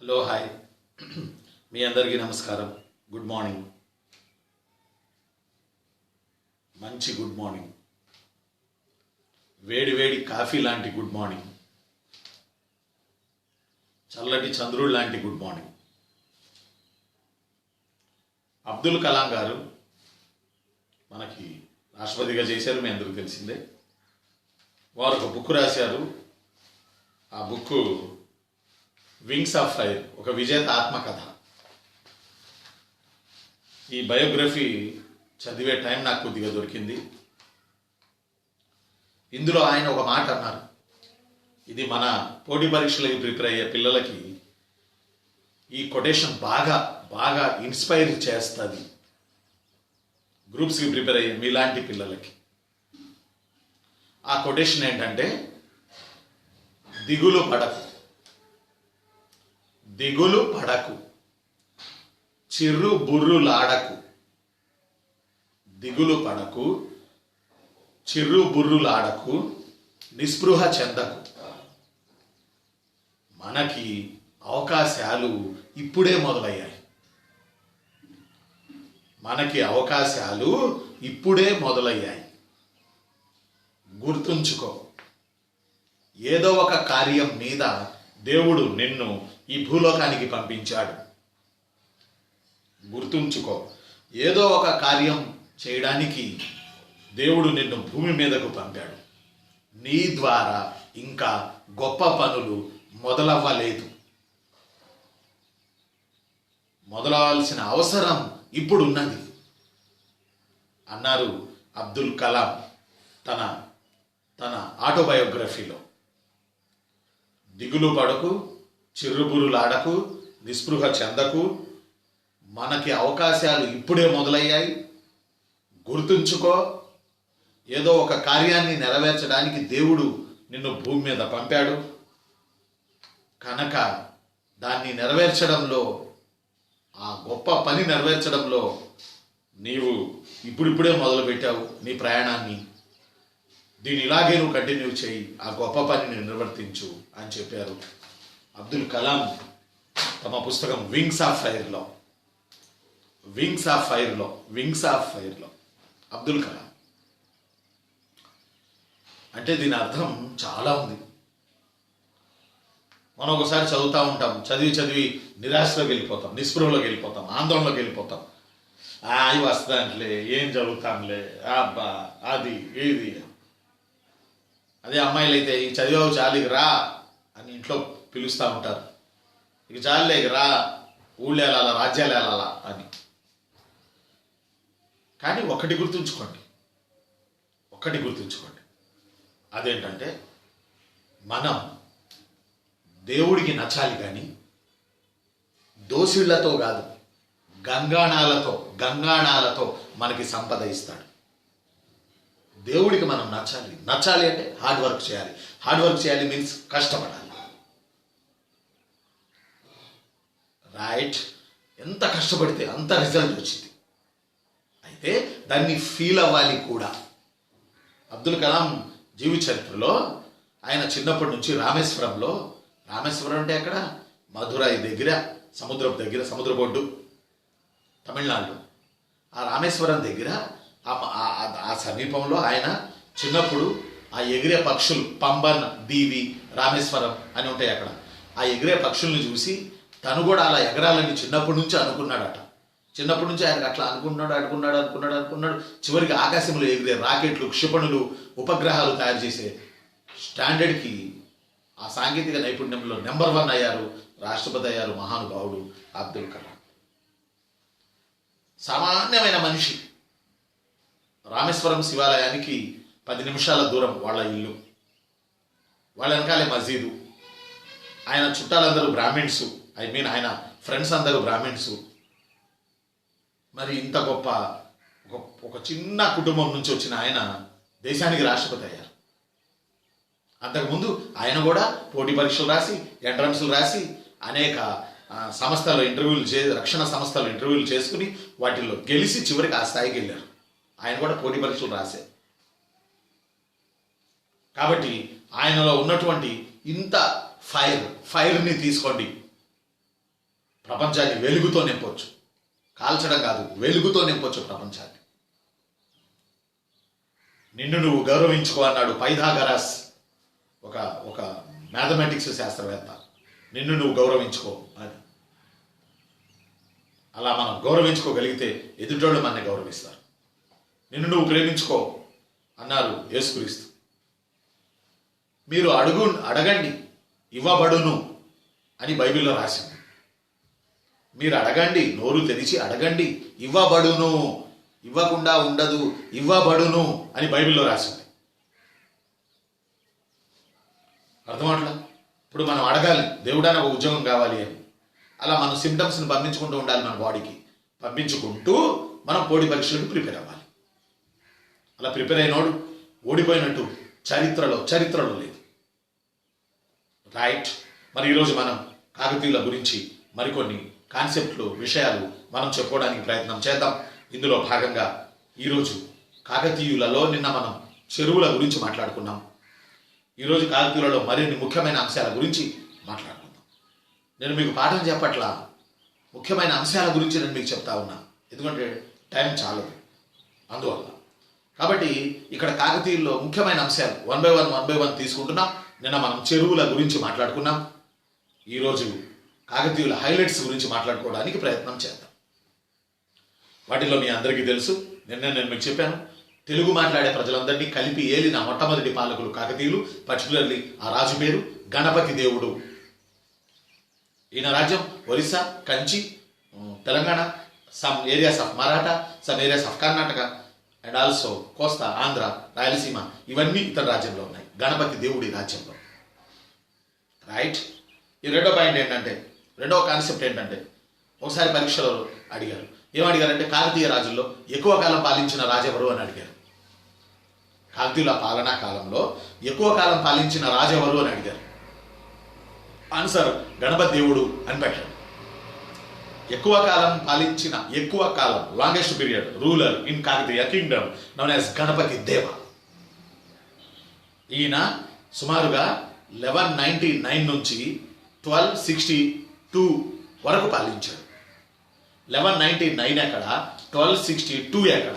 Hello hi మీ అందరికీ నమస్కారం. Good morning. మంచి గుడ్ మార్నింగ్, వేడి వేడి కాఫీ లాంటి గుడ్ మార్నింగ్, చల్లటి చంద్రుడు లాంటి గుడ్ మార్నింగ్. అబ్దుల్ కలాం గారు మనకి రాష్ట్రపతిగా చేశారు, మీ అందరికీ తెలిసిందే. వారు ఒక బుక్ రాశారు. ఆ బుక్ వింగ్స్ ఆఫ్ ఫైర్, ఒక విజేత ఆత్మకథ. ఈ బయోగ్రఫీ చదివే టైం నాకు కొద్దిగా దొరికింది. ఇందులో ఆయన ఒక మాట అన్నారు, ఇది మన పోటీ పరీక్షలకి ప్రిపేర్ అయ్యే పిల్లలకి ఈ కొటేషన్ బాగా బాగా ఇన్స్పైర్ చేస్తుంది, గ్రూప్స్కి ప్రిపేర్ అయ్యే మీలాంటి పిల్లలకి. ఆ కొటేషన్ ఏంటంటే, దిగులు పడకు, దిగులు పడకు, చిర్రు బుర్రులాడకు. దిగులు పడకు, చిర్రు బుర్రులాడకు, నిస్పృహ చెందకు. మనకి అవకాశాలు ఇప్పుడే మొదలయ్యాయి. మనకి అవకాశాలు ఇప్పుడే మొదలయ్యాయి. గుర్తుంచుకో, ఏదో ఒక కార్యం మీద దేవుడు నిన్ను ఈ భూలోకానికి పంపించాడు. గుర్తుంచుకో, ఏదో ఒక కార్యం చేయడానికి దేవుడు నిన్ను భూమి మీదకు పంపాడు. నీ ద్వారా ఇంకా గొప్ప పనులు మొదలవ్వలేదు. మొదలవలసిన అవసరం ఇప్పుడున్నది అన్నారు అబ్దుల్ కలాం తన ఆటోబయోగ్రఫీలో. దిగులు పడకు, చిర్రుబురులాడకు, నిస్పృహ చెందకు. మనకి అవకాశాలు ఇప్పుడే మొదలయ్యాయి. గుర్తుంచుకో, ఏదో ఒక కార్యాన్ని నెరవేర్చడానికి దేవుడు నిన్ను భూమి మీద పంపాడు. కనుక దాన్ని నెరవేర్చడంలో, ఆ గొప్ప పని నెరవేర్చడంలో నీవు ఇప్పుడిప్పుడే మొదలుపెట్టావు నీ ప్రయాణాన్ని. దీన్ని ఇలాగే నువ్వు కంటిన్యూ చేయి, ఆ గొప్ప పనిని నిర్వర్తించు అని చెప్పారు అబ్దుల్ కలాం తమ పుస్తకం వింగ్స్ ఆఫ్ ఫైర్లో. అబ్దుల్ కలాం అంటే దీని అర్థం చాలా ఉంది. మనం ఒకసారి చదువుతూ ఉంటాం, చదివి నిరాశలోకి వెళ్ళిపోతాం, నిస్పృహలోకి వెళ్ళిపోతాం, ఆందోళనలోకి వెళ్ళిపోతాం. అవి వస్తాంలే, ఏం చదువుతాంలే, అబ్బా అది ఏది. అదే అమ్మాయిలు అయితే, ఈ చదివావు చాలు ఇక రా అని ఇంట్లో పిలుస్తూ ఉంటారు. ఇక చాలులే ఇక రా, ఊళ్ళో వెళ్ళాలా, రాజ్యాలు వెళ్ళాలా అని. కానీ ఒకటి గుర్తుంచుకోండి, అదేంటంటే, మనం దేవుడికి నచ్చాలి కానీ దోసిళ్లతో కాదు, గంగాణాలతో మనకి సంపద ఇస్తాడు. దేవుడికి మనం నచ్చాలి అంటే హార్డ్ వర్క్ చేయాలి మీన్స్ కష్టపడాలి. రైట్? ఎంత కష్టపడితే అంత రిజల్ట్ వచ్చింది. అయితే దాన్ని ఫీల్ అవ్వాలి కూడా. అబ్దుల్ కలాం జీవిత చరిత్రలో ఆయన చిన్నప్పటి నుంచి రామేశ్వరం అంటే అక్కడ మధురై దగ్గర, సముద్రబొడ్డు, తమిళనాడు. ఆ రామేశ్వరం దగ్గర ఆ సమీపంలో ఆయన చిన్నప్పుడు ఆ ఎగిరే పక్షులు, పంబన్, దీవి, రామేశ్వరం అని ఉంటాయి అక్కడ. ఆ ఎగిరే పక్షుల్ని చూసి తను కూడా అలా ఎగరాలని చిన్నప్పటి నుంచి అనుకున్నాడట. చిన్నప్పటి నుంచి ఆయనకు అట్లా అనుకున్నాడు. చివరికి ఆకాశంలో ఎగిరే రాకెట్లు, క్షిపణులు, ఉపగ్రహాలు తయారు చేసే స్టాండర్డ్కి, ఆ సాంకేతిక నైపుణ్యంలో నెంబర్ 1 అయ్యారు. రాష్ట్రపతి అయ్యారు మహానుభావుడు అబ్దుల్ కలాం. సామాన్యమైన మనిషి. రామేశ్వరం శివాలయానికి 10 నిమిషాల దూరం వాళ్ళ ఇల్లు, వాళ్ళ వెనకాలే మసీదు. ఆయన చుట్టాలందరూ బ్రాహ్మిన్స్, ఆయన ఫ్రెండ్స్ అందరూ బ్రాహ్మిన్స్. మరి ఇంత గొప్ప ఒక చిన్న కుటుంబం నుంచి వచ్చిన ఆయన దేశానికి రాష్ట్రపతి అయ్యారు. అంతకుముందు ఆయన కూడా పోటీ పరీక్షలు రాసి, ఎంట్రన్స్లు రాసి, అనేక సంస్థలు రక్షణ సంస్థలు ఇంటర్వ్యూలు చేసుకుని వాటిల్లో గెలిచి చివరికి ఆ స్థాయికి వెళ్ళారు. ఆయన కూడా పోటీ పరీక్షలు రాశారు. కాబట్టి ఆయనలో ఉన్నటువంటి ఇంత ఫైర్ని తీసుకోండి. ప్రపంచాన్ని వెలుగుతో నింపొచ్చు. కాల్చడం కాదు, వెలుగుతో నింపొచ్చు ప్రపంచాన్ని. నిన్ను నువ్వు గౌరవించుకో అన్నాడు పైథాగరస్, ఒక ఒక మ్యాథమెటిక్స్ శాస్త్రవేత్త. నిన్ను నువ్వు గౌరవించుకో అని. అలా మనం గౌరవించుకోగలిగితే ఎదుటోళ్ళు మనని గౌరవిస్తారు. నిన్ను నువ్వు ప్రేమించుకో అన్నారు యేసుక్రీస్తు. మీరు అడగండి ఇవ్వబడును అని బైబిల్లో రాసింది. మీరు అడగండి, నోరు తెరిచి అడగండి, ఇవ్వబడును, ఇవ్వకుండా ఉండదు, ఇవ్వబడును అని బైబిల్లో రాసింది. అర్థమట్లా? ఇప్పుడు మనం అడగాలి, దేవుడానికి ఒక ఉద్యోగం కావాలి అని. అలా మనం సిమ్టమ్స్ని పంపించుకుంటూ ఉండాలి మన బాడీకి. పంపించుకుంటూ మనం పోటీ పరీక్షలకు ప్రిపేర్ అవ్వాలి. అలా ప్రిపేర్ అయినోడు ఓడిపోయినట్టు చరిత్రలో లేదు. రైట్. మరి ఈరోజు మనం కాకతీయుల గురించి మరికొన్ని కాన్సెప్ట్లు, విషయాలు మనం చెప్పుకోవడానికి ప్రయత్నం చేద్దాం. ఇందులో భాగంగా ఈరోజు కాకతీయులలో నిన్న మనం చెరువుల గురించి మాట్లాడుకున్నాం. ఈరోజు కాకతీయులలో మరిన్ని ముఖ్యమైన అంశాల గురించి మాట్లాడుకుందాం. నేను మీకు పాఠం చెప్పట్లా, ముఖ్యమైన అంశాల గురించి నేను మీకు చెప్తా ఉన్నా, ఎందుకంటే టైం చాలదు అందువల్ల. కాబట్టి ఇక్కడ కాకతీయుల్లో ముఖ్యమైన అంశాలు వన్ బై వన్ తీసుకుంటున్నాం. నిన్న మనం చెరువుల గురించి మాట్లాడుకున్నాం. ఈరోజు కాకతీయుల హైలైట్స్ గురించి మాట్లాడుకోవడానికి ప్రయత్నం చేద్దాం. వాటిలో మీ అందరికీ తెలుసు, నేను మీకు చెప్పాను, తెలుగు మాట్లాడే ప్రజలందరినీ కలిపి ఏలిన మొట్టమొదటి పాలకులు కాకతీయులు. పర్టికులర్లీ ఆ రాజు పేరు గణపతి దేవుడు. ఈయన రాజ్యం Orissa, Kanchi, Telangana, some areas of Maratha, some areas of Karnataka and also Kosta, Andhra, Rayalaseema, ఇవన్నీ ఇతర రాజ్యంలో ఉన్నాయి, గణపతి దేవుడి రాజ్యంలో. రైట్. ఈ రెండో పాయింట్ ఏంటంటే, రెండవ కాన్సెప్ట్ ఏంటంటే, ఒకసారి పరీక్షలో అడిగారు, ఏమడిగారంటే కాకతీయ రాజుల్లో ఎక్కువ కాలం పాలించిన రాజెవరు అని అడిగారు. కాకతీయుల పాలనా కాలంలో ఎక్కువ కాలం పాలించిన రాజెవరు అని అడిగారు. ఆన్సర్ గణపతి దేవుడు అని పెట్టాడు. ఎక్కువ కాలం longest period ruler in Kakatiya kingdom known as Ganapati Deva. ఈయన సుమారుగా 1199 నుంచి 1262 వరకు పాలించాడు. 1199 ఎక్కడ, 1262 ఎక్కడ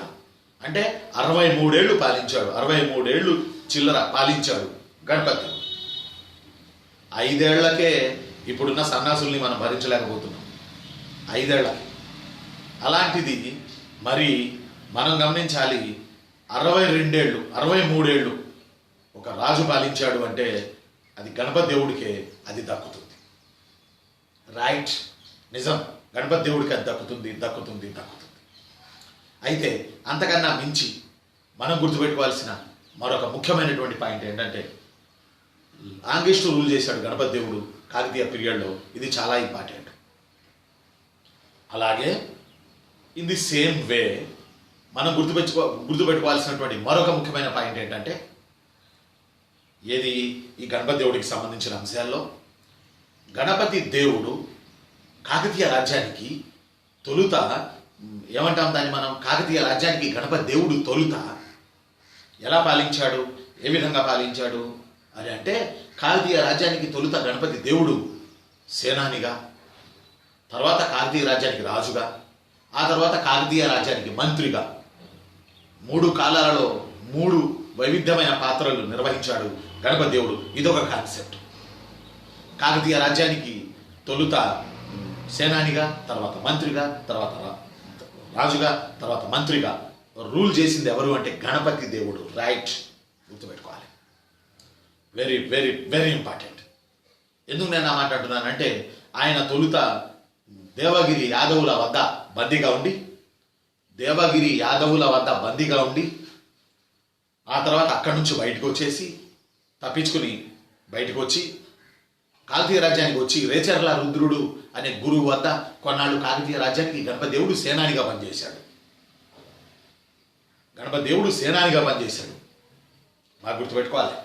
అంటే 63 ఏళ్ళు పాలించాడు. 63 ఏళ్ళు చిల్లర పాలించాడు గణపతి. 5 ఏళ్లకే ఇప్పుడున్న సన్నాసుల్ని మనం భరించలేకపోతున్నాం. 5 ఏళ్ళకి. అలాంటిది మరి మనం గమనించాలి, 62 ఏళ్ళు 63 ఏళ్ళు ఒక రాజు పాలించాడు అంటే అది గణపతి దేవుడికే అది దక్కుతుంది. రైట్. నిజం, గణపతి దేవుడికి అది దక్కుతుంది. అయితే అంతకన్నా మించి మనం గుర్తుపెట్టుకోవాల్సిన మరొక ముఖ్యమైనటువంటి పాయింట్ ఏంటంటే, లాంగెస్ట్ రూల్ చేశాడు గణపతి దేవుడు కాకతీయ పీరియడ్లో. ఇది చాలా ఇంపార్టెంట్. అలాగే ఇన్ ది సేమ్ వే మనం గుర్తుపెట్టుకోవాల్సినటువంటి మరొక ముఖ్యమైన పాయింట్ ఏంటంటే, ఏది ఈ గణపతి దేవుడికి సంబంధించిన అంశాల్లో, గణపతి దేవుడు కాకతీయ రాజ్యానికి తొలుత ఏమంటాం దాన్ని మనం, కాకతీయ రాజ్యానికి గణపతి దేవుడు తొలుత ఎలా పాలించాడు, ఏ విధంగా పాలించాడు అని అంటే, కాకతీయ రాజ్యానికి తొలుత గణపతి దేవుడు సేనానిగా, తర్వాత కాకతీయ రాజ్యానికి రాజుగా, ఆ తర్వాత కాకతీయ రాజ్యానికి మంత్రిగా, 3 కాలాలలో 3 వైవిధ్యమైన పాత్రలు నిర్వహించాడు గణపతి దేవుడు. ఇదొక కాన్సెప్ట్. కాకతీయ రాజ్యానికి తొలుత సేనానిగా, తర్వాత మంత్రిగా, తర్వాత రాజుగా, తర్వాత మంత్రిగా రూల్ చేసింది ఎవరు అంటే గణపతి దేవుడు. రైట్. గుర్తుపెట్టుకోవాలి. Very very very important. ఎందుకు నేను మాట్లాడుతున్నానంటే, ఆయన తొలుత దేవగిరి యాదవుల వద్ద బందీగా ఉండి ఆ తర్వాత అక్కడి నుంచి బయటకు వచ్చేసి తప్పించుకుని బయటకు వచ్చి కాకతీయ రాజ్యానికి వచ్చి రేచర్ల రుద్రుడు అనే గురువు వద్ద కొన్నాళ్ళు కాకతీయ రాజ్యానికి గణపతి దేవుడు సేనానిగా పనిచేశాడు. బాగా గుర్తుపెట్టుకోవాలి.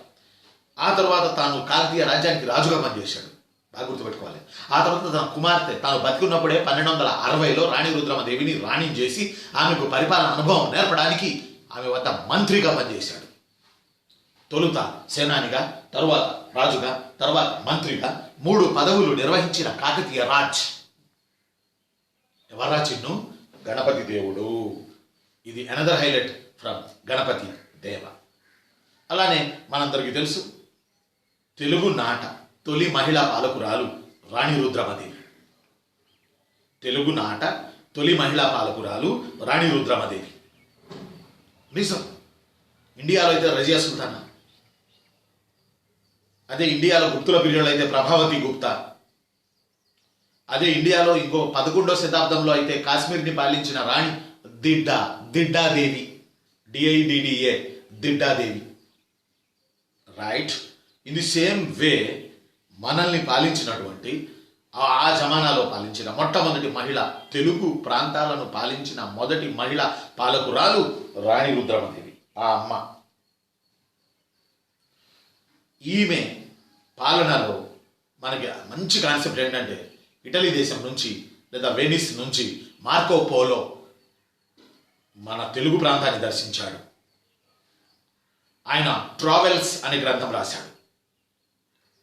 ఆ తర్వాత తాను కాకతీయ రాజ్యానికి రాజుగా పనిచేశాడు. బాగా గుర్తుపెట్టుకోవాలి. ఆ తర్వాత తన కుమార్తె తాను బతికున్నప్పుడే 1260లో రాణి రుద్రమదేవిని రాణి చేసి ఆమెకు పరిపాలన అనుభవం నేర్పడానికి ఆమె వద్ద మంత్రిగా పనిచేశాడు. తొలుత సేనానిగా, తరువాత రాజుగా, తర్వాత మంత్రిగా 3 పదవులు నిర్వహించిన కాకతీయ రాజ్ ఎవర్రా చిన్ను? గణపతి దేవుడు. ఇది అనదర్ హైలైట్ ఫ్రమ్ గణపతి దేవ. అలానే మనందరికీ తెలుసు, తెలుగు నాట తొలి మహిళా పాలకురాలు రాణి రుద్రమదేవి. తెలుగు నాట తొలి మహిళా పాలకురాలు రాణి రుద్రమదేవి. నిజం. ఇండియాలో అయితే రజియా సుల్తానా, అదే ఇండియాలో గుప్తుల పీరియడ్లో అయితే ప్రభావతి గుప్తా, అదే ఇండియాలో ఇంకో 11వ శతాబ్దంలో అయితే కాశ్మీర్ని పాలించిన రాణి Diddadevi, D I D D A, Diddadevi. Right. In the same way మనల్ని పాలించినటువంటి ఆ జమానాలో పాలించిన మొట్టమొదటి మహిళ, తెలుగు ప్రాంతాలను పాలించిన మొదటి మహిళ పాలకురాలు రాణి రుద్రమదేవి. ఆ అమ్మ, ఈమె పాలనలో మనకి మంచి కాన్సెప్ట్ ఏంటంటే, ఇటలీ దేశం నుంచి లేదా వెనిస్ నుంచి మార్కో పోలో మన తెలుగు ప్రాంతాన్ని దర్శించాడు. ఆయన ట్రావెల్స్ అనే గ్రంథం రాశాడు.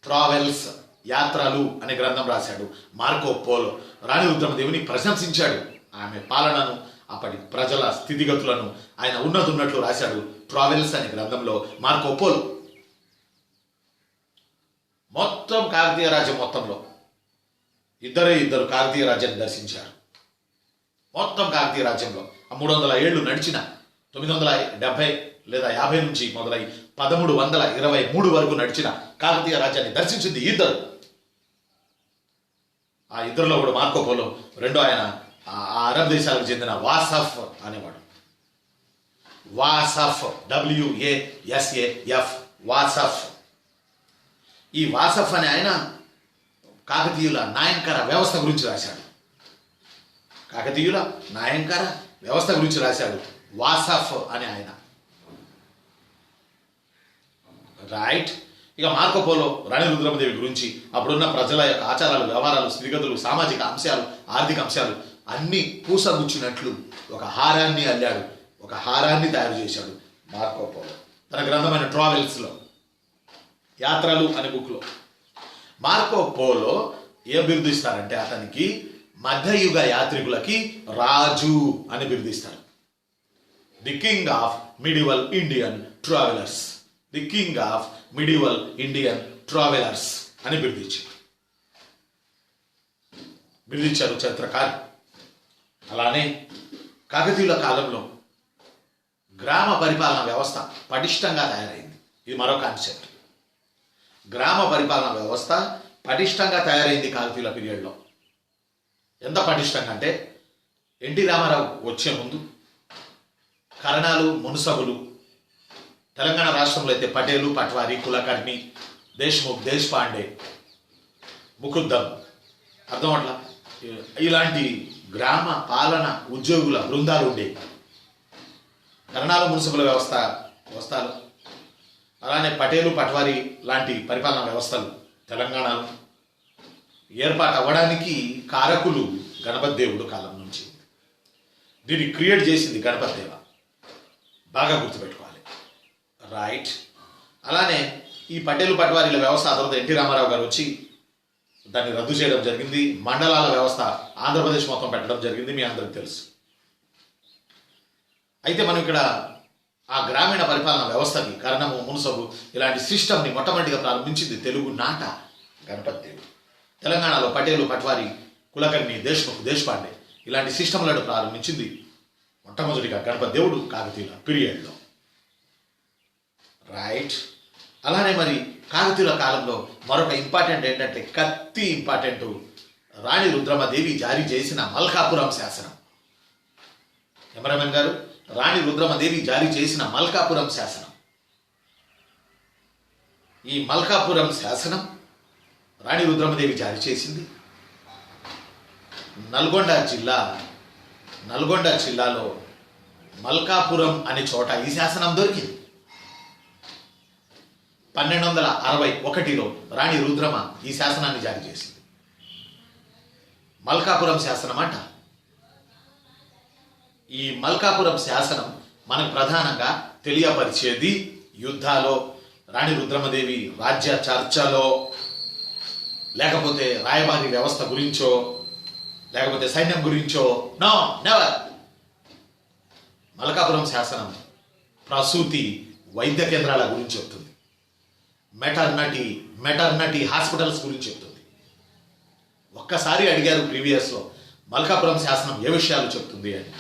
ట్రావెల్స్, యాత్రలు అనే గ్రంథం రాశాడు మార్కో పోలో. రాణి రుద్రమదేవిని ప్రశంసించాడు. ఆమె పాలనను, అప్పటి ప్రజల స్థితిగతులను ఆయన ఉన్నట్లు రాశాడు ట్రావెల్స్ అనే గ్రంథంలో మార్కో పోలో. మొత్తం కాకతీయ రాజ్యం మొత్తంలో ఇద్దరు కాకతీయ రాజ్యాన్ని దర్శించారు. మొత్తం కాకతీయ రాజ్యంలో 300 ఏళ్ళు నడిచిన 970 లేదా 50 నుంచి మొదలై 1323 వరకు నడిచిన కాకతీయ రాజ్యాన్ని దర్శించింది ఇద్దరు. ఆ ఇద్దరులో కూడా మార్కో పోలో రెండో ఆయన ఆ అరబ్ దేశాలకు చెందిన వాసఫ్ అనేవాడు. వాసఫ్, WASAF, వాసఫ్. ఈ వాసఫ్ అనే ఆయన కాకతీయుల నాయంకర వ్యవస్థ గురించి రాశాడు. కాకతీయుల నాయంకర వ్యవస్థ గురించి రాశాడు వాసఫ్ అనే ఆయన. రైట్. ఇక మార్కో పోలో రాణి రుద్రమదేవి గురించి, అప్పుడున్న ప్రజల యొక్క ఆచారాలు, వ్యవహారాలు, స్థితిగతులు, సామాజిక అంశాలు, ఆర్థిక అంశాలు అన్నీ పూసగుచ్చినట్లు ఒక హారాన్ని అల్లాడు, ఒక హారాన్ని తయారు చేశాడు మార్కో పోలో తన గ్రంథమైన ట్రావెల్స్లో, యాత్రలు అనే బుక్లో. మార్కో పోలో ఏ బిరుదిస్తారంటే, అతనికి మధ్యయుగ యాత్రికులకి రాజు అని బిరుదిస్తారు. The king of medieval Indian travellers, the king of medieval Indian travellers అని బిరుదించారు చరిత్రకారు. అలానే కాకతీయుల కాలంలో గ్రామ పరిపాలన వ్యవస్థ పటిష్టంగా తయారైంది. ఇది మరో కాన్సెప్ట్. గ్రామ పరిపాలన వ్యవస్థ పటిష్టంగా తయారైంది కాకతీయుల పీరియడ్లో. ఎంత పటిష్టంగా అంటే, ఎన్టీ రామారావు వచ్చే ముందు కరణాలు, మున్సబులు, తెలంగాణ రాష్ట్రంలో అయితే పటేలు, పట్వారి, కులకర్ణి, దేశ్ముఖ్, దేశపాండే, ముకుద్దం, అర్థం అట్లా ఇలాంటి గ్రామ పాలన ఉద్యోగుల బృందాలు ఉండేవి. కరణాలు, మున్సిపల్ వ్యవస్థలు, అలానే పటేలు, పట్వారి లాంటి పరిపాలనా వ్యవస్థలు తెలంగాణలో ఏర్పాటు అవ్వడానికి కారకులు గణపతి దేవుడు కాలం నుంచి. దీన్ని క్రియేట్ చేసింది గణపతి దేవ, బాగా గుర్తుపెట్టుకోవాలి. రైట్. అలానే ఈ పటేలు, పట్వారీల వ్యవస్థ ఆ తర్వాత ఎన్టీ రామారావు గారు వచ్చి దాన్ని రద్దు చేయడం జరిగింది. మండలాల వ్యవస్థ ఆంధ్రప్రదేశ్ మొత్తం పెట్టడం జరిగింది, మీ అందరికి తెలుసు. అయితే మనం ఇక్కడ ఆ గ్రామీణ పరిపాలన వ్యవస్థకి కరణము, మున్సబు ఇలాంటి సిస్టమ్ని మొట్టమొదటిగా ప్రారంభించింది తెలుగు నాట గణపతి దేవుడు. తెలంగాణలో పటేలు, పట్వారి, కులకర్ణి, దేశ్ముఖ్, దేశపాండే ఇలాంటి సిస్టంలను ప్రారంభించింది మొట్టమొదటిగా గణపతి దేవుడు కాకతీయుల పీరియడ్లో. రైట్. అలానే మరి కాకతీయుల కాలంలో మరొక ఇంపార్టెంట్ ఏంటంటే, కత్తి ఇంపార్టెంట్, రాణి రుద్రమదేవి జారీ చేసిన మల్కాపురం శాసనం. కెమెరామెన్ గారు, రాణి రుద్రమదేవి జారీ చేసిన మల్కాపురం శాసనం. ఈ మల్కాపురం శాసనం రాణి రుద్రమదేవి జారీ చేసింది. నల్గొండ జిల్లాలో మల్కాపురం అనే చోట ఈ శాసనం దొరికింది. 1261లో రాణి రుద్రమ ఈ శాసనాన్ని జారీ చేసింది. మల్కాపురం శాసనం అంట. ఈ మల్కాపురం శాసనం మనకు ప్రధానంగా తెలియపరిచేది యుద్ధాలో, రాణి రుద్రమదేవి రాజ్య చర్చలో, లేకపోతే రాయబారి వ్యవస్థ గురించో, లేకపోతే సైన్యం గురించో. No, never. మల్కాపురం శాసనం ప్రసూతి వైద్య కేంద్రాల గురించి చెప్తుంది. మెటర్నటీ హాస్పిటల్స్ గురించి చెప్తుంది. ఒక్కసారి అడిగారు ప్రీవియస్లో మల్కాపురం శాసనం ఏ విషయాలు చెప్తుంది అని.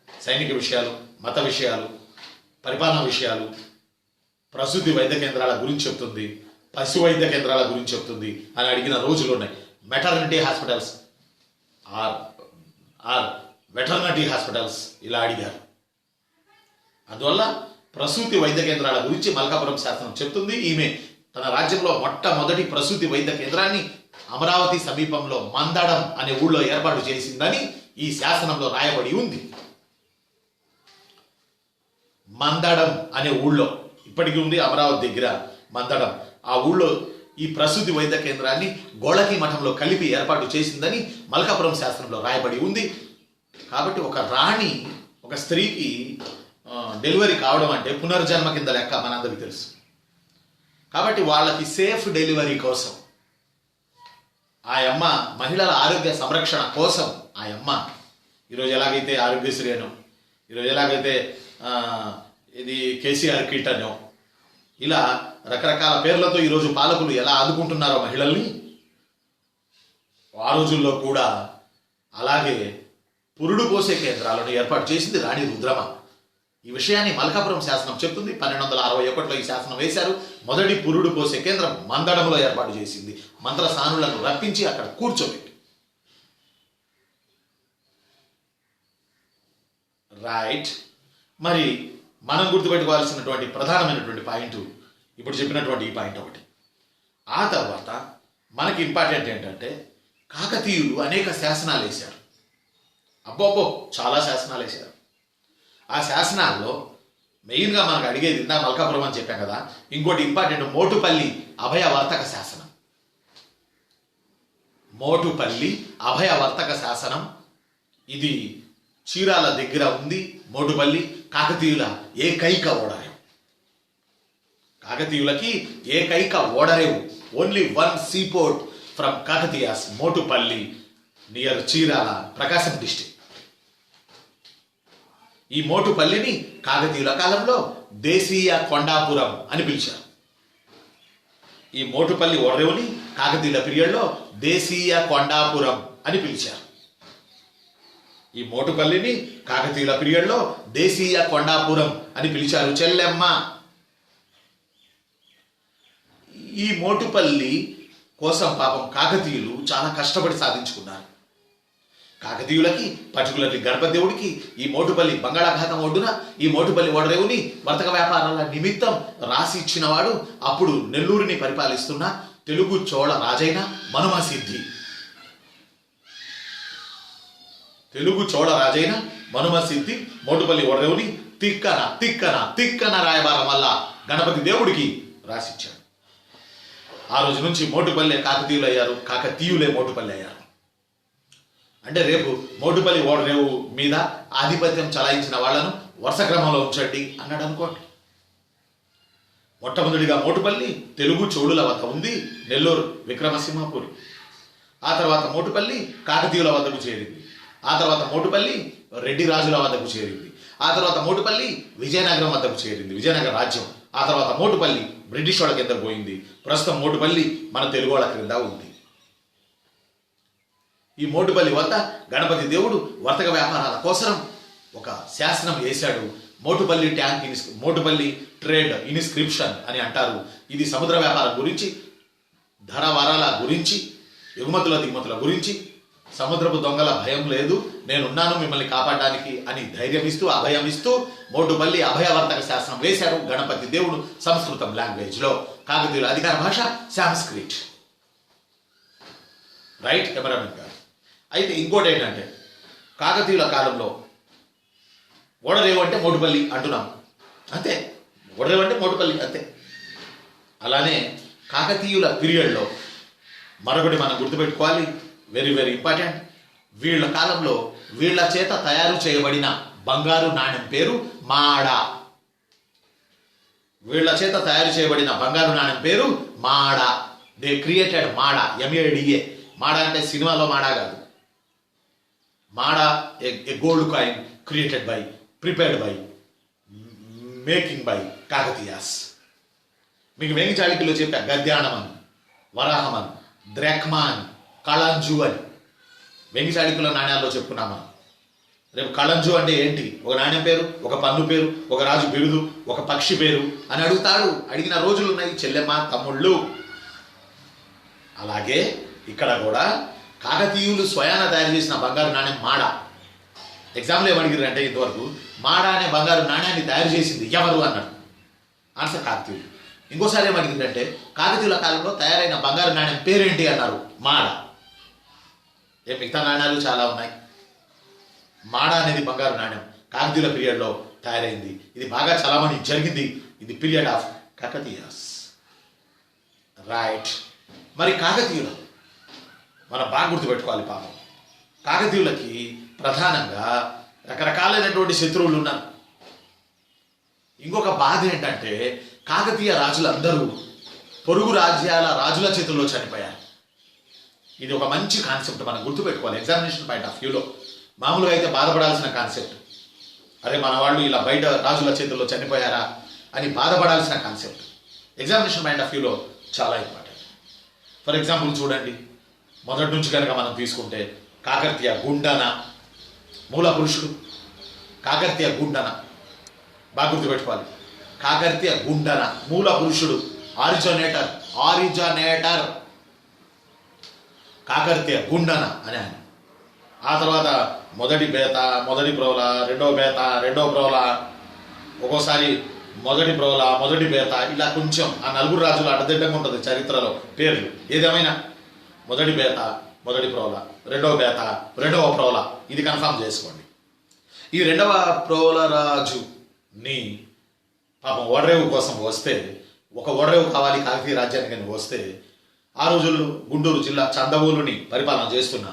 సైనిక విషయాలు, మత విషయాలు, పరిపాలన విషయాలు, ప్రసూతి వైద్య కేంద్రాల గురించి చెప్తుంది, పశు వైద్య కేంద్రాల గురించి చెప్తుంది అని అడిగిన రోజులు ఉన్నాయి. Maternity hospitals or veterinary hospitals ఇలా అడిగారు. అందువల్ల ప్రసూతి వైద్య కేంద్రాల గురించి మల్కాపురం శాసనం చెప్తుంది. ఈమె తన రాజ్యంలో మొట్టమొదటి ప్రసూతి వైద్య కేంద్రాన్ని అమరావతి సమీపంలో మందడం అనే ఊళ్ళో ఏర్పాటు చేసిందని ఈ శాసనంలో రాయబడి ఉంది. మందడం అనే ఊళ్ళో ఇప్పటికీ ఉంది, అమరావతి దగ్గర మందడం. ఆ ఊళ్ళో ఈ ప్రసూతి వైద్య కేంద్రాన్ని గోళకి మఠంలో కలిపి ఏర్పాటు చేసిందని మల్కాపురం శాసనంలో రాయబడి ఉంది. కాబట్టి ఒక రాణి, ఒక స్త్రీకి డెలివరీ కావడం అంటే పునర్జన్మ కింద లెక్క, మనందరికీ తెలుసు. కాబట్టి వాళ్ళకి సేఫ్ డెలివరీ కోసం ఆ అమ్మ, మహిళల ఆరోగ్య సంరక్షణ కోసం ఆ అమ్మ ఈరోజు ఎలాగైతే ఆరోగ్యశ్రీ అనో, ఈరోజు ఎలాగైతే ఇది కేసీఆర్ కిట్ అనో, ఇలా రకరకాల పేర్లతో ఈరోజు పాలకులు ఎలా ఆదుకుంటున్నారో మహిళల్ని, ఆ రోజుల్లో కూడా అలాగే పురుడు పోసే కేంద్రాలను ఏర్పాటు చేసింది రాణి రుద్రమ. ఈ విషయాన్ని మల్కాపురం శాసనం చెప్తుంది. 1261లో ఈ శాసనం వేశారు. మొదటి పురుడు పోసే కేంద్రం మందడంలో ఏర్పాటు చేసింది. మంత్రసానులను రప్పించి అక్కడ కూర్చోబెట్టి. రైట్. మరి మనం గుర్తుపెట్టుకోవాల్సినటువంటి ప్రధానమైనటువంటి పాయింట్ ఇప్పుడు చెప్పినటువంటి ఈ పాయింట్ ఒకటి. ఆ తర్వాత మనకి ఇంపార్టెంట్ ఏంటంటే కాకతీయులు అనేక శాసనాలు వేశారు. అబ్బోబ్బో, చాలా శాసనాలు వేశారు. ఆ శాసనాల్లో మెయిన్గా మనకు అడిగేది, ఇందా మల్కాపురం అని చెప్పాం కదా, ఇంకోటి ఇంపార్టెంట్ మోటుపల్లి అభయవర్తక శాసనం. మోటుపల్లి అభయవర్తక శాసనం ఇది చీరాల దగ్గర ఉంది. మోటుపల్లి కాకతీయుల ఏకైక ఓడరేవు. కాకతీయులకి ఏకైక ఓడరేవు. Only one seaport from Kakatiyas, Motupalli near Chirala, Prakasam district. ఈ మోటుపల్లిని కాకతీయుల కాలంలో దేశీయ కొండాపురం అని పిలిచారు. ఈ మోటుపల్లి ఓడరేవుని కాకతీయుల పీరియడ్లో దేశీయ కొండాపురం అని పిలిచారు. ఈ మోటుపల్లిని కాకతీయుల పీరియడ్లో దేశీయ కొండాపురం అని పిలిచారు. చెల్లెమ్మ. ఈ మోటుపల్లి కోసం పాపం కాకతీయులు చాలా కష్టపడి సాధించుకున్నారు. కాకతీయులకి, పర్టికులర్లీ గణపతిదేవుడికి ఈ మోటుపల్లి బంగాళాఖాతం ఒడ్డున ఈ మోటుపల్లి ఓడరేవుని వర్తక వ్యాపారాల నిమిత్తం రాసి ఇచ్చినవాడు అప్పుడు నెల్లూరుని పరిపాలిస్తున్న తెలుగు చోళ రాజైన మనుమసిద్ధి. తెలుగు చోళ రాజైన మనుమసిద్ధి మోటుపల్లి ఓడరేవుని తిక్కన తిక్కన తిక్కన రాయబారం వల్ల గణపతి దేవుడికి రాసిచ్చాడు. ఆ రోజు నుంచి మోటుపల్లి కాకతీయులు అయ్యారు, కాకతీయులే మోటుపల్లి అయ్యారు. అంటే రేపు మోటుపల్లి ఓడరేవు మీద ఆధిపత్యం చలాయించిన వాళ్లను వరుస క్రమంలో ఉంచండి అన్నాడు అనుకోండి. మొట్టమొదటిగా మోటుపల్లి తెలుగు చోళుల వద్ద ఉంది, నెల్లూరు విక్రమసింహపురి. ఆ తర్వాత మోటుపల్లి కాకతీయుల వద్దకు చేరింది. ఆ తర్వాత మోటుపల్లి రెడ్డి రాజుల వద్దకు చేరింది. ఆ తర్వాత మోటుపల్లి విజయనగరం వద్దకు చేరింది, విజయనగర రాజ్యం. ఆ తర్వాత మోటుపల్లి బ్రిటిష్ వాళ్ళ కింద పోయింది. ప్రస్తుతం మోటుపల్లి మన తెలుగు వాళ్ళ క్రింద ఉంది. ఈ మోటుపల్లి వద్ద గణపతి దేవుడు వర్తక వ్యాపారాల కోసం ఒక శాసనం వేశాడు. మోటుపల్లి మోటుపల్లి ట్రేడ్ ఇన్స్క్రిప్షన్ అని అంటారు. ఇది సముద్ర వ్యాపారం గురించి, ధర వరాల గురించి, ఎగుమతుల దిగుమతుల గురించి, సముద్రపు దొంగల భయం లేదు, నేనున్నాను మిమ్మల్ని కాపాడడానికి అని ధైర్యం ఇస్తూ, అభయం ఇస్తూ మోటుపల్లి అభయవర్తక శాసనం వేశారు గణపతి దేవుడు సంస్కృతం లాంగ్వేజ్లో. కాకతీయుల అధికార భాష సాంస్క్రిట్. రైట్ కెమెరామెన్ గారు. అయితే ఇంకోటి ఏంటంటే కాకతీయుల కాలంలో ఓడరేవు అంటే మోటుపల్లి అంటున్నాం అంతే, ఓడరేవు అంటే మోటుపల్లి అంతే. అలానే కాకతీయుల పీరియడ్లో మరొకటి మనం గుర్తుపెట్టుకోవాలి, వెరీ వెరీ ఇంపార్టెంట్. వీళ్ళ కాలంలో వీళ్ళ చేత తయారు చేయబడిన బంగారు నాణెం పేరు మాడ. వీళ్ళ చేత తయారు చేయబడిన బంగారు నాణెం పేరు Mada. They created Mada, MADA. మాడ అంటే సినిమాలో మాడ కాదు, Mada a gold coin created by, prepared by, making by Kakatiyas. మీకు వేంగి చాళుక్యులో చెప్పా గద్యాణమన్, వరాహమన్, ద్రాక్మాన్, కళంజు అని వేంగి చాళుక్యుల నాణ్యాల్లో చెప్పుకున్నాం మనం. రేపు కళంజు అంటే ఏంటి? ఒక నాణ్యం పేరు, ఒక పన్ను పేరు, ఒక రాజు బిరుదు, ఒక పక్షి పేరు అని అడుగుతాడు. అడిగిన రోజులు ఉన్నాయి చెల్లెమ్మ తమ్ముళ్ళు. అలాగే ఇక్కడ కూడా కాకతీయులు స్వయాన తయారు చేసిన బంగారు నాణ్యం మాడ. ఎగ్జామ్లో ఏమడిగారు అంటే ఇంతవరకు మాడ అనే బంగారు నాణ్యాన్ని తయారు చేసింది ఎవరు అన్నాడు. ఆన్సర్ కాకతీయులు. ఇంకోసారి ఏమడిగిందంటే కాకతీయుల కాలంలో తయారైన బంగారు నాణ్యం పేరేంటి అన్నారు. మాడ. మిగతా నాణ్యాలు చాలా ఉన్నాయి. మాడ అనేది బంగారు నాణ్యం కాకతీయుల పీరియడ్లో తయారైంది. ఇది బాగా చలామణి జరిగింది. ఇది పీరియడ్ ఆఫ్ కాకతీయాస్. రైట్. మరి కాకతీయులు మనం బాగా గుర్తుపెట్టుకోవాలి. పాపం కాకతీయులకి ప్రధానంగా రకరకాలైనటువంటి శత్రువులు ఉన్నారు. ఇంకొక బాధ ఏంటంటే కాకతీయ రాజులందరూ పొరుగు రాజ్యాల రాజుల చేతుల్లో చనిపోయారు. ఇది ఒక మంచి కాన్సెప్ట్ మనం గుర్తుపెట్టుకోవాలి ఎగ్జామినేషన్ పాయింట్ ఆఫ్ వ్యూలో. మామూలుగా అయితే బాధపడాల్సిన కాన్సెప్ట్. అరే మన వాళ్ళు ఇలా బయట రాజుల చేతుల్లో చనిపోయారా అని బాధపడాల్సిన కాన్సెప్ట్. ఎగ్జామినేషన్ పాయింట్ ఆఫ్ వ్యూలో చాలా ఇంపార్టెంట్. ఫర్ ఎగ్జాంపుల్ చూడండి, మొదటి నుంచి కనుక మనం తీసుకుంటే కాకతీయ గుండన మూల పురుషుడు. కాకతీయ గుండన బాగా గుర్తుపెట్టుకోవాలి. కాకతీయ గుండన మూల పురుషుడు, ఆరిజినేటర్ కాకతీయ గుండన అని ఆయన. ఆ తర్వాత మొదటి బేత, మొదటి ప్రోల, రెండవ బేత, రెండవ ప్రోల, ఒక్కోసారి మొదటి ప్రోల, మొదటి బేత, ఇలా కొంచెం ఆ నలుగురు రాజులు అడ్డదిడ్డంగా ఉంటుంది చరిత్రలో పేర్లు. ఏదేమైనా మొదటి బేత, మొదటి ప్రోల, రెండవ బేత, రెండవ ప్రోల, ఇది కన్ఫర్మ్ చేసుకోండి. ఈ రెండవ ప్రోల రాజుని పాపం ఓడరేవు కోసం వస్తే, ఒక ఓడరేవు కావాలి కాకతీయ రాజ్యానికి అని వస్తే, ఆ రోజుల్లో గుంటూరు జిల్లా చందవోలుని పరిపాలన చేస్తున్న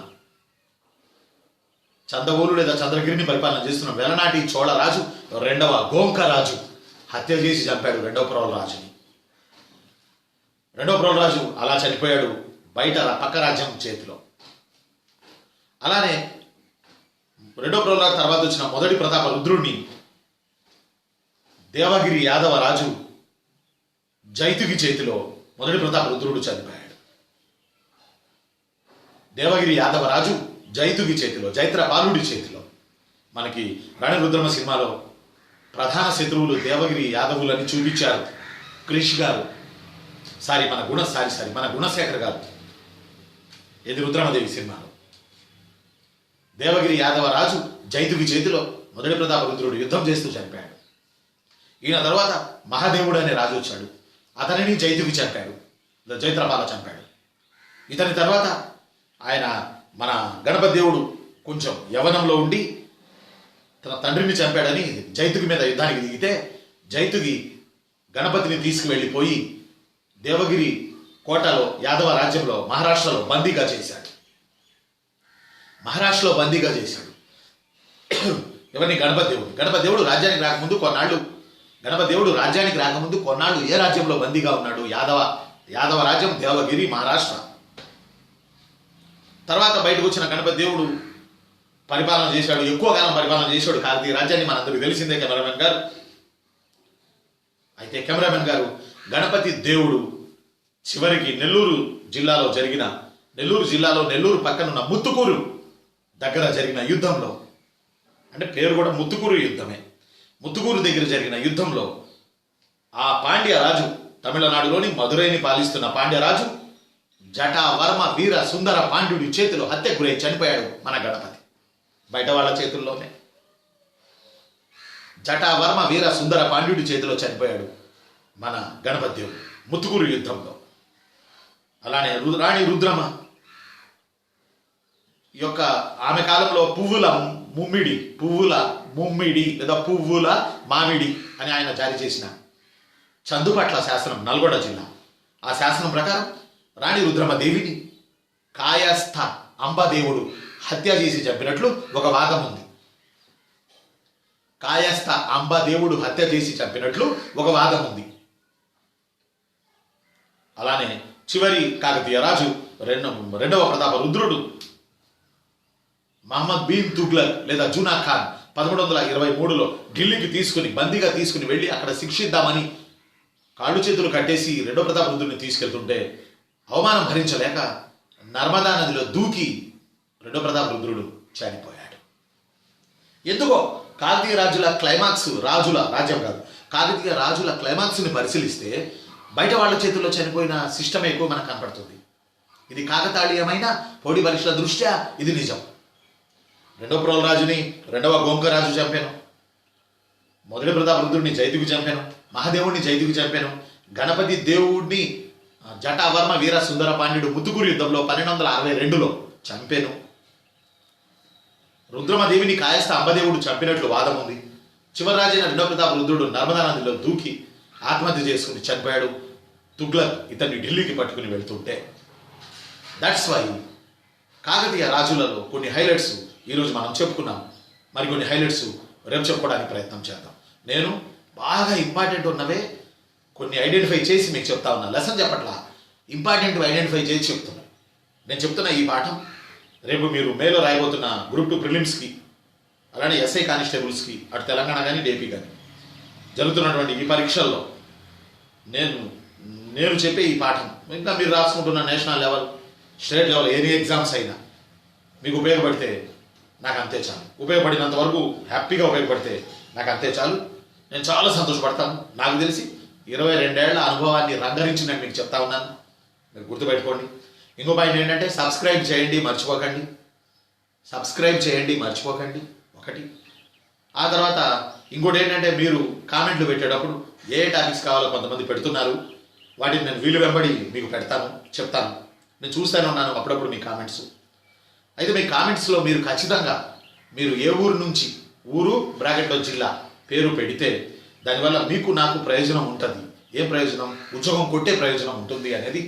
చందవోలు లేదా చంద్రగిరిని పరిపాలన చేస్తున్న వెలనాటి చోళ రాజు రెండవ గోంక రాజు హత్య చేసి చంపాడు రెండవ ప్రోల రాజుని. రెండవ ప్రోల రాజు అలా చనిపోయాడు బయట పక్క రాజ్యం చేతిలో. అలానే రెండవ ప్రోల రాజు తర్వాత వచ్చిన మొదటి ప్రతాప రుద్రుడిని దేవగిరి యాదవ రాజు జైతుగి చేతిలో మొదటి ప్రతాప రుద్రుడు చనిపోయాడు. దేవగిరి యాదవ రాజు జైతుగి చేతిలో, జైత్రపాలుడి చేతిలో. మనకి రాణి రుద్రమ సినిమాలో ప్రధాన శత్రువులు దేవగిరి యాదవులని చూపించారు క్రిష్ గారు. మన గుణశేఖర్ గారు ఇది రుద్రమదేవి సినిమాలో. దేవగిరి యాదవ రాజు జైతుగి చేతిలో మొదటి ప్రతాప రుద్రుడు యుద్ధం చేస్తూ చనిపోయాడు. ఈయన తర్వాత మహాదేవుడు అనే రాజు వచ్చాడు. అతనిని జైతుగి చంపాడు, జైత్రపాల చంపాడు. ఇతని తర్వాత ఆయన మన గణపతి దేవుడు కొంచెం యవనంలో ఉండి తన తండ్రిని చంపాడని జైతుగి మీద యుద్ధానికి దిగితే జైతుగి గణపతిని తీసుకువెళ్ళిపోయి దేవగిరి కోటలో యాదవ రాజ్యంలో మహారాష్ట్రలో బందీగా చేశాడు. ఎవరిని? గణపతి దేవుడు రాజ్యానికి రాకముందు కొన్నాళ్ళు ఏ రాజ్యంలో బందీగా ఉన్నాడు? యాదవ రాజ్యం, దేవగిరి, మహారాష్ట్ర. తర్వాత బయటకు వచ్చిన గణపతి దేవుడు పరిపాలన చేశాడు, ఎక్కువ కాలం పరిపాలన చేశాడు కాకతీయ రాజ్యాన్ని. మనందరికీ తెలిసిందే కెమెరామెన్ గారు. అయితే కెమెరామెన్ గారు గణపతి దేవుడు చివరికి నెల్లూరు జిల్లాలో నెల్లూరు పక్కనున్న ముత్తుకూరు దగ్గర జరిగిన యుద్ధంలో, అంటే పేరు కూడా ముత్తుకూరు యుద్ధమే, ముత్తుకూరు దగ్గర జరిగిన యుద్ధంలో ఆ పాండ్య రాజు, తమిళనాడులోని మధురైని పాలిస్తున్న పాండ్యరాజు జటావర్మ వీర సుందర పాండ్యుడి చేతిలో హత్యకు గురై చనిపోయాడు మన గణపతి. బయట వాళ్ళ చేతుల్లోనే జటావర్మ వీర సుందర పాండ్యుడి చేతిలో చనిపోయాడు మన గణపతి దేవుడు ముత్తుకూరు యుద్ధంలో. అలానే రాణి రుద్రమ యొక్క ఆమె కాలంలో పువ్వుల ముమ్మిడి లేదా పువ్వుల మామిడి అని ఆయన జారీ చేసిన చందుపట్ల శాసనం, నల్గొండ జిల్లా, ఆ శాసనం ప్రకారం రాణి రుద్రమదేవిని కాయస్థ అంబదేవుడు హత్య చేసి చంపినట్లు ఒక వాదం ఉంది. కాయస్థ అంబదేవుడు హత్య చేసి చంపినట్లు ఒక వాదం ఉంది. అలానే చివరి కాకతీయ రాజు రెండవ ప్రతాప రుద్రుడు మహమ్మద్ బిన్ తుగ్లక్ లేదా జూనా ఖాన్ 1123లో ఢిల్లీకి బందీగా తీసుకుని వెళ్ళి అక్కడ శిక్షిద్దామని కాళ్ళు చేతులు కట్టేసి రెండో ప్రతాపరుద్రుడిని తీసుకెళ్తుంటే అవమానం భరించలేక నర్మదా నదిలో దూకి రెండో ప్రతాపరుద్రుడు చనిపోయాడు. ఎందుకో కాకతీయ రాజుల రాజ్యం కాదు, కాకతీయ రాజుల క్లైమాక్స్ని పరిశీలిస్తే బయట వాళ్ళ చేతుల్లో చనిపోయిన సిస్టమ్ ఎక్కువ మనకు కనపడుతుంది. ఇది కాకతాళీయమైన పోటీ పరీక్షల దృష్ట్యా ఇది నిజం. రెండో ప్రోల్ రాజుని రెండవ గోంకరాజు చంపాను, మొదటి ప్రతాపరుద్రుడిని జైతుకు చంపాను, మహాదేవుడిని జైతుకు చంపాను, గణపతి దేవుడిని జటావర్మ వీర సుందర పాండ్యుడు ముత్తుకూరు యుద్ధంలో 1262లో చంపాను, రుద్రమదేవిని కాయస్థ అంబదేవుడు చంపినట్లు వాదం ఉంది. చివరి రాజైన రెండో ప్రతాపరుద్రుడు నర్మదా నదిలో దూకి ఆత్మహత్య చేసుకుని చనిపోయాడు. తుగ్లక్ ఇతన్ని ఢిల్లీకి పట్టుకుని వెళ్తుంటే దట్స్ వై కాకతీయ రాజులలో కొన్ని హైలైట్స్ ఈరోజు మనం చెప్పుకున్నాం. మరికొన్ని హైలైట్స్ రేపు చెప్పుకోవడానికి ప్రయత్నం చేద్దాం. నేను బాగా ఇంపార్టెంట్ ఉన్నవే కొన్ని ఐడెంటిఫై చేసి మీకు చెప్తా ఉన్నా. లెసన్ చెప్పట్లా, ఇంపార్టెంట్ ఐడెంటిఫై చేసి చెప్తున్నా. నేను చెప్తున్న ఈ పాఠం రేపు మీరు మేలో రాయబోతున్న గ్రూప్ 2 ప్రిలిమ్స్కి, అలానే ఎస్ఐ కానిస్టేబుల్స్కి, అటు తెలంగాణ కానీ ఏపీ కానీ జరుగుతున్నటువంటి ఈ పరీక్షల్లో నేను చెప్పే ఈ పాఠం ఇంకా మీరు రాసుకుంటున్న national level, state level any exams అయినా మీకు ఉపయోగపడితే నాకు అంతే చాలు. ఉపయోగపడినంత వరకు హ్యాపీగా ఉపయోగపడితే నాకు అంతే చాలు. నేను చాలా సంతోషపడతాను. నాకు తెలిసి 22 ఏళ్ల అనుభవాన్ని రంగరించి నేను మీకు చెప్తా ఉన్నాను. మీరు గుర్తుపెట్టుకోండి. ఇంకో పాయింట్ ఏంటంటే సబ్స్క్రైబ్ చేయండి మర్చిపోకండి. ఒకటి. ఆ తర్వాత ఇంకోటి ఏంటంటే మీరు కామెంట్లు పెట్టేటప్పుడు ఏ టాపిక్స్ కావాలో కొంతమంది పెడుతున్నారు. వాటిని నేను వీలు వెంబడి మీకు చెప్తాను. నేను చూస్తూనే ఉన్నాను అప్పుడప్పుడు మీ కామెంట్స్. అయితే మీ కామెంట్స్లో మీరు ఖచ్చితంగా మీరు ఏ ఊరు నుంచి, ఊరు బ్రాకెట్లో జిల్లా పేరు పెడితే దానివల్ల మీకు నాకు ప్రయోజనం ఉంటుంది. ఏ ప్రయోజనం? ఉద్యోగం కొట్టే ప్రయోజనం ఉంటుంది అనేది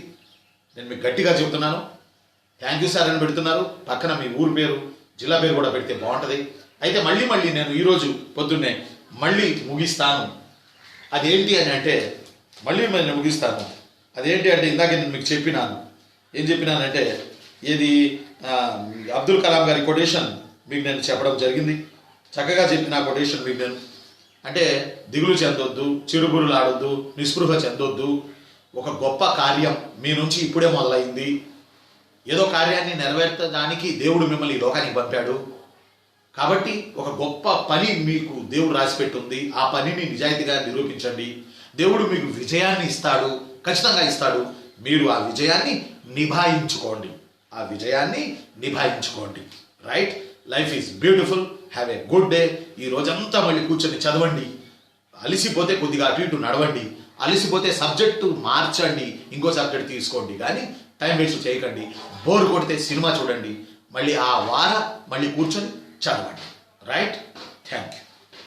నేను మీకు గట్టిగా చెబుతున్నాను. థ్యాంక్ యూ సార్ అని పెడుతున్నారు. పక్కన మీ ఊరు పేరు, జిల్లా పేరు కూడా పెడితే బాగుంటుంది. అయితే మళ్ళీ నేను ఈరోజు పొద్దున్నే మళ్ళీ ముగిస్తాను. అదేంటి అని అంటే నేను ముగిస్తాను. అదేంటి అంటే ఇందాక నేను మీకు ఏం చెప్పినానంటే ఇది అబ్దుల్ కలాం గారి కొటేషన్ మీకు నేను చెప్పడం జరిగింది. చక్కగా చెప్పిన కొటేషన్ మీకు నేను అంటే దిగులు చెందొద్దు, చిరుబురులాడొద్దు, నిస్పృహ చెందొద్దు. ఒక గొప్ప కార్యం మీ నుంచి ఇప్పుడే మొదలైంది. ఏదో కార్యాన్ని నెరవేర్చడానికి దేవుడు మిమ్మల్ని ఈ లోకానికి పంపాడు. కాబట్టి ఒక గొప్ప పని మీకు దేవుడు రాసిపెట్టుంది. ఆ పనిని నిజాయితీగా నిరూపించండి. దేవుడు మీకు విజయాన్ని ఇస్తాడు, ఖచ్చితంగా ఇస్తాడు. మీరు ఆ విజయాన్ని నిభాయించుకోండి. Right? Life is beautiful. Have a good day. ఈ రోజంతా మళ్ళీ కూర్చొని చదవండి. అలసిపోతే కొద్దిగా అటు ఇటు నడవండి. అలసిపోతే సబ్జెక్టు మార్చండి, ఇంకో సబ్జెక్ట్ తీసుకోండి. కానీ టైం వేస్ట్ చేయకండి. బోర్ కొడితే సినిమా చూడండి. మళ్ళీ కూర్చొని చదవండి. రైట్? Thank you.